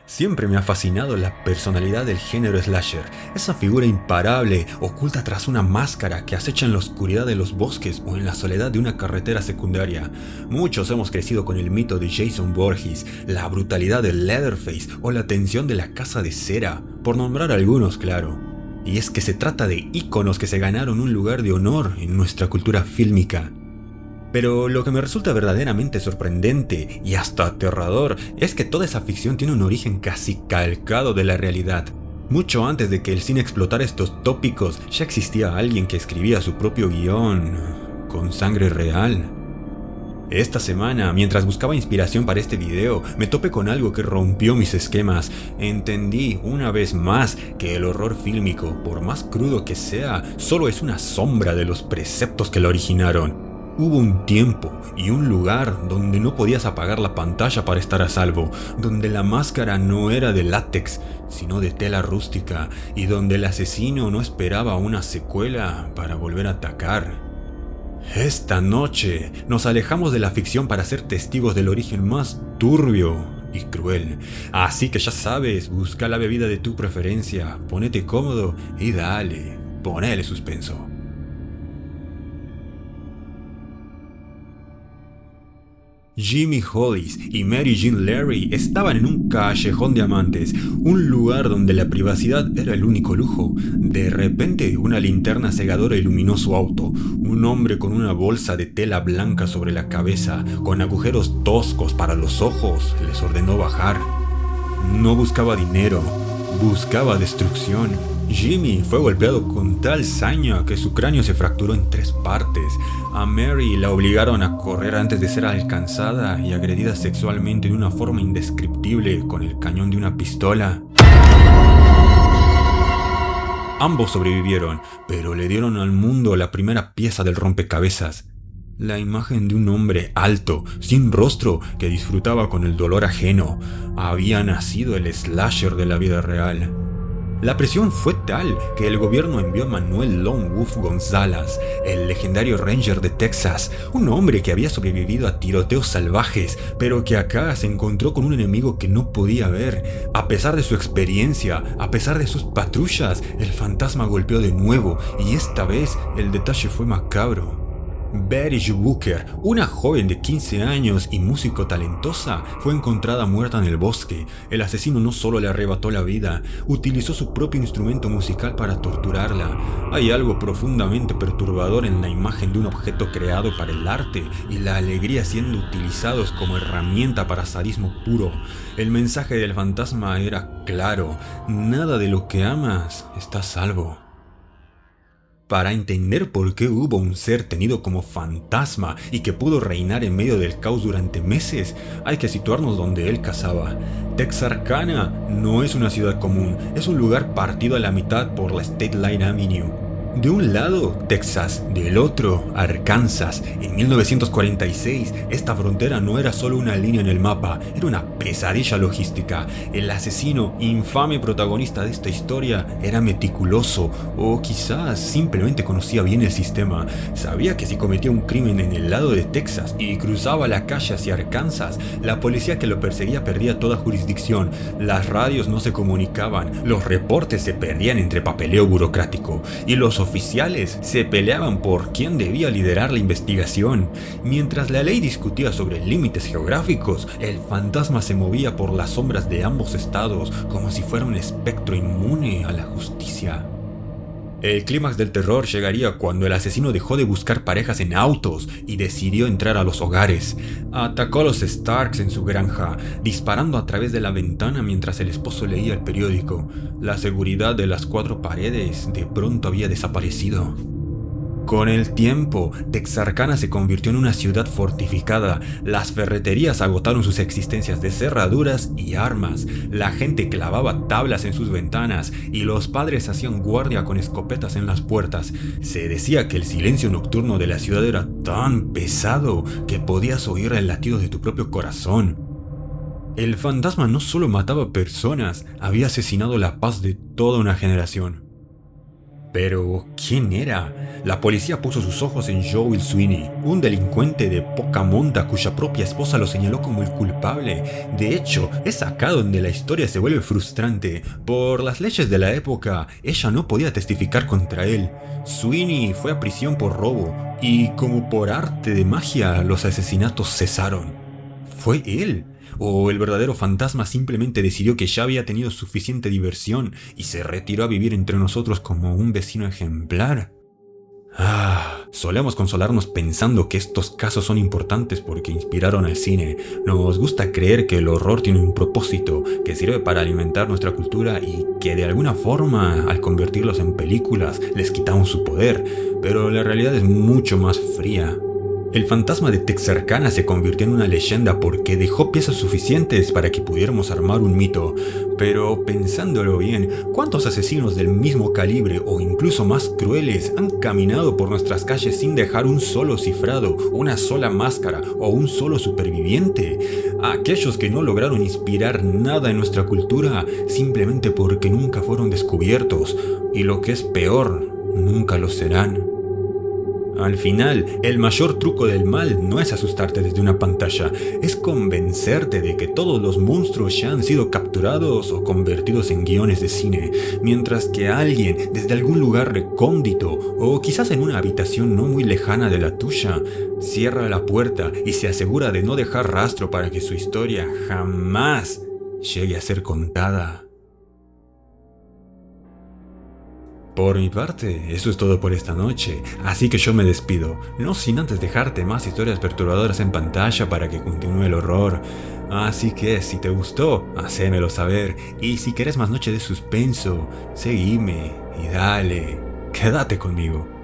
Siempre me ha fascinado la personalidad del género slasher, esa figura imparable, oculta tras una máscara que acecha en la oscuridad de los bosques o en la soledad de una carretera secundaria. Muchos hemos crecido con el mito de Jason Voorhees, la brutalidad de Leatherface o la tensión de la Casa de Cera, por nombrar algunos, claro. Y es que se trata de íconos que se ganaron un lugar de honor en nuestra cultura fílmica. Pero lo que me resulta verdaderamente sorprendente y hasta aterrador es que toda esa ficción tiene un origen casi calcado de la realidad. Mucho antes de que el cine explotara estos tópicos, ya existía alguien que escribía su propio guión con sangre real. Esta semana, mientras buscaba inspiración para este video, me topé con algo que rompió mis esquemas. Entendí una vez más que el horror fílmico, por más crudo que sea, solo es una sombra de los preceptos que lo originaron. Hubo un tiempo y un lugar donde no podías apagar la pantalla para estar a salvo, donde la máscara no era de látex, sino de tela rústica, y donde el asesino no esperaba una secuela para volver a atacar. Esta noche nos alejamos de la ficción para ser testigos del origen más turbio y cruel. Así que ya sabes, busca la bebida de tu preferencia, ponete cómodo y dale, ponele suspenso. Jimmy Hollis y Mary Jean Larey estaban en un callejón de amantes, un lugar donde la privacidad era el único lujo. De repente, una linterna cegadora iluminó su auto. Un hombre con una bolsa de tela blanca sobre la cabeza, con agujeros toscos para los ojos, les ordenó bajar. No buscaba dinero, buscaba destrucción. Jimmy fue golpeado con tal saña que su cráneo se fracturó en 3 partes. A Mary la obligaron a correr antes de ser alcanzada y agredida sexualmente de una forma indescriptible con el cañón de una pistola. Ambos sobrevivieron, pero le dieron al mundo la primera pieza del rompecabezas. La imagen de un hombre alto, sin rostro, que disfrutaba con el dolor ajeno. Había nacido el slasher de la vida real. La presión fue tal que el gobierno envió a Manuel Lone Wolf González, el legendario Ranger de Texas, un hombre que había sobrevivido a tiroteos salvajes, pero que acá se encontró con un enemigo que no podía ver. A pesar de su experiencia, a pesar de sus patrullas, el fantasma golpeó de nuevo, y esta vez el detalle fue macabro. Betty Jo Booker, una joven de 15 años y músico talentosa, fue encontrada muerta en el bosque. El asesino no solo le arrebató la vida, utilizó su propio instrumento musical para torturarla. Hay algo profundamente perturbador en la imagen de un objeto creado para el arte y la alegría siendo utilizados como herramienta para sadismo puro. El mensaje del fantasma era claro: nada de lo que amas está a salvo. Para entender por qué hubo un ser tenido como fantasma y que pudo reinar en medio del caos durante meses, hay que situarnos donde él cazaba. Texarkana no es una ciudad común, es un lugar partido a la mitad por la State Line Avenue. De un lado, Texas, del otro, Arkansas. En 1946, esta frontera no era solo una línea en el mapa, era una pesadilla logística. El asesino, infame protagonista de esta historia, era meticuloso, o quizás simplemente conocía bien el sistema. Sabía que si cometía un crimen en el lado de Texas y cruzaba la calle hacia Arkansas, la policía que lo perseguía perdía toda jurisdicción. Las radios no se comunicaban, los reportes se perdían entre papeleo burocrático, y los oficiales se peleaban por quién debía liderar la investigación. Mientras la ley discutía sobre límites geográficos, el fantasma se movía por las sombras de ambos estados como si fuera un espectro inmune a la justicia. El clímax del terror llegaría cuando el asesino dejó de buscar parejas en autos y decidió entrar a los hogares. Atacó a los Starks en su granja, disparando a través de la ventana mientras el esposo leía el periódico. La seguridad de las 4 paredes de pronto había desaparecido. Con el tiempo, Texarkana se convirtió en una ciudad fortificada. Las ferreterías agotaron sus existencias de cerraduras y armas. La gente clavaba tablas en sus ventanas y los padres hacían guardia con escopetas en las puertas. Se decía que el silencio nocturno de la ciudad era tan pesado que podías oír el latido de tu propio corazón. El fantasma no solo mataba personas, había asesinado la paz de toda una generación. Pero, ¿quién era? La policía puso sus ojos en Joel Sweeney, un delincuente de poca monta cuya propia esposa lo señaló como el culpable. De hecho, es acá donde la historia se vuelve frustrante. Por las leyes de la época, ella no podía testificar contra él. Sweeney fue a prisión por robo, y como por arte de magia, los asesinatos cesaron. ¿Fue él? ¿O el verdadero fantasma simplemente decidió que ya había tenido suficiente diversión y se retiró a vivir entre nosotros como un vecino ejemplar? Solemos consolarnos pensando que estos casos son importantes porque inspiraron al cine. Nos gusta creer que el horror tiene un propósito, que sirve para alimentar nuestra cultura y que de alguna forma, al convertirlos en películas, les quitamos su poder. Pero la realidad es mucho más fría. El fantasma de Texarkana se convirtió en una leyenda porque dejó piezas suficientes para que pudiéramos armar un mito. Pero pensándolo bien, ¿cuántos asesinos del mismo calibre o incluso más crueles han caminado por nuestras calles sin dejar un solo cifrado, una sola máscara o un solo superviviente? Aquellos que no lograron inspirar nada en nuestra cultura simplemente porque nunca fueron descubiertos, y lo que es peor, nunca lo serán. Al final, el mayor truco del mal no es asustarte desde una pantalla, es convencerte de que todos los monstruos ya han sido capturados o convertidos en guiones de cine, mientras que alguien desde algún lugar recóndito o quizás en una habitación no muy lejana de la tuya, cierra la puerta y se asegura de no dejar rastro para que su historia jamás llegue a ser contada. Por mi parte, eso es todo por esta noche, así que yo me despido, no sin antes dejarte más historias perturbadoras en pantalla para que continúe el horror. Así que si te gustó, hacémelo saber, y si querés más noche de suspenso, seguime y dale, quédate conmigo.